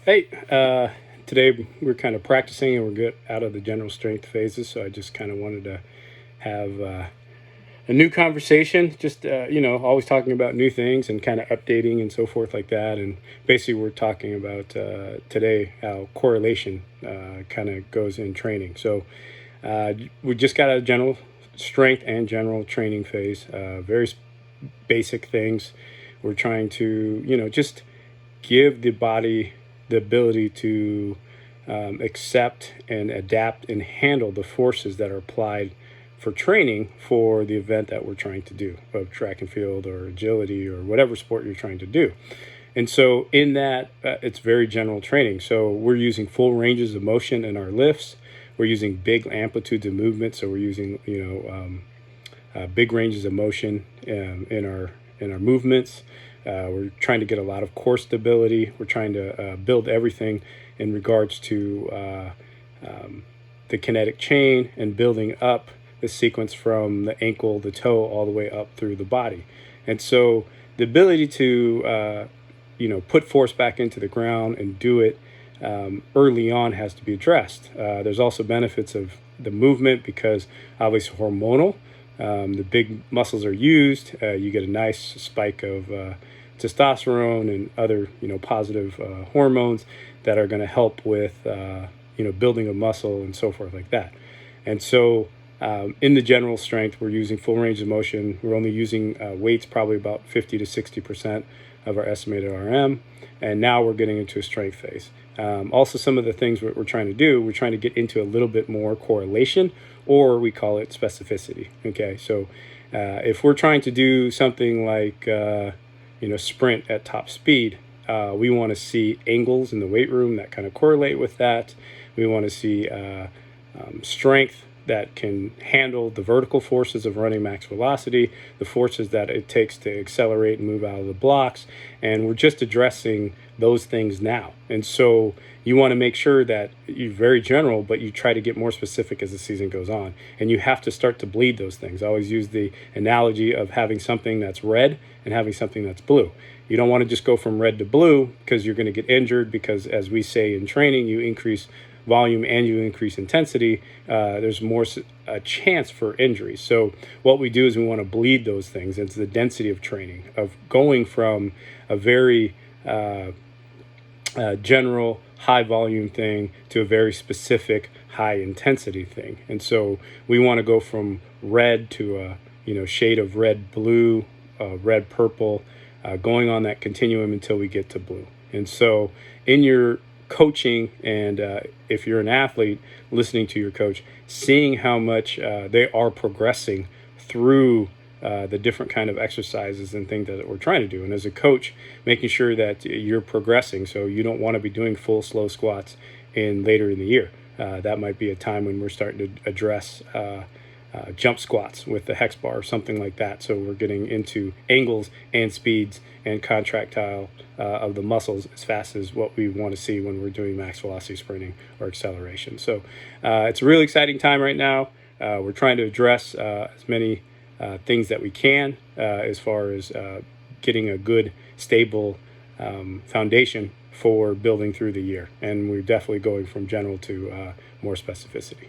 Hey, today we're kind of practicing and we're good out of the general strength phases. So I just kind of wanted to have a new conversation, just, always talking about new things and kind of updating and so forth like that. And basically, we're talking about today how correlation kind of goes in training. So we just got a general strength and general training phase, basic things. We're trying to, just give the body the ability to accept and adapt and handle the forces that are applied for training for the event that we're trying to do, of track and field or agility or whatever sport you're trying to do. And so in that, it's very general training. So we're using full ranges of motion in our lifts. We're using big amplitudes of movement. So we're using, big ranges of motion in our movements. We're trying to get a lot of core stability. We're trying to build everything in regards to the kinetic chain and building up the sequence from the ankle, the toe, all the way up through the body. And so the ability to, put force back into the ground and do it early on has to be addressed. There's also benefits of the movement because obviously hormonal. The big muscles are used. You get a nice spike of testosterone and other, positive hormones that are going to help with, building of muscle and so forth like that. And so in the general strength, we're using full range of motion. We're only using weights, probably about 50 to 60% of our estimated RM. And now we're getting into a strength phase. Also, some of the things we're trying to do, we're trying to get into a little bit more correlation, or we call it specificity. Okay, so if we're trying to do something like, sprint at top speed, we want to see angles in the weight room that kind of correlate with that. We want to see strength that can handle the vertical forces of running max velocity, the forces that it takes to accelerate and move out of the blocks. And we're just addressing those things now. And so you want to make sure that you're very general, but you try to get more specific as the season goes on. And you have to start to bleed those things. I always use the analogy of having something that's red and having something that's blue. You don't want to just go from red to blue because you're going to get injured because, as we say in training, you increase volume and you increase intensity, there's more a chance for injury. So what we do is we want to bleed those things. It's the density of training, of going from a very general high volume thing to a very specific high intensity thing. And so we want to go from red to a shade of red blue, red purple, going on that continuum until we get to blue. And so in your coaching, and if you're an athlete, listening to your coach, seeing how much they are progressing through the different kind of exercises and things that we're trying to do. And as a coach, making sure that you're progressing. So you don't want to be doing full slow squats later in the year. That might be a time when we're starting to address jump squats with the hex bar or something like that. So we're getting into angles and speeds and contractile of the muscles as fast as what we want to see when we're doing max velocity sprinting or acceleration. So it's a really exciting time right now. We're trying to address as many things that we can as far as getting a good, stable foundation for building through the year. And we're definitely going from general to more specificity.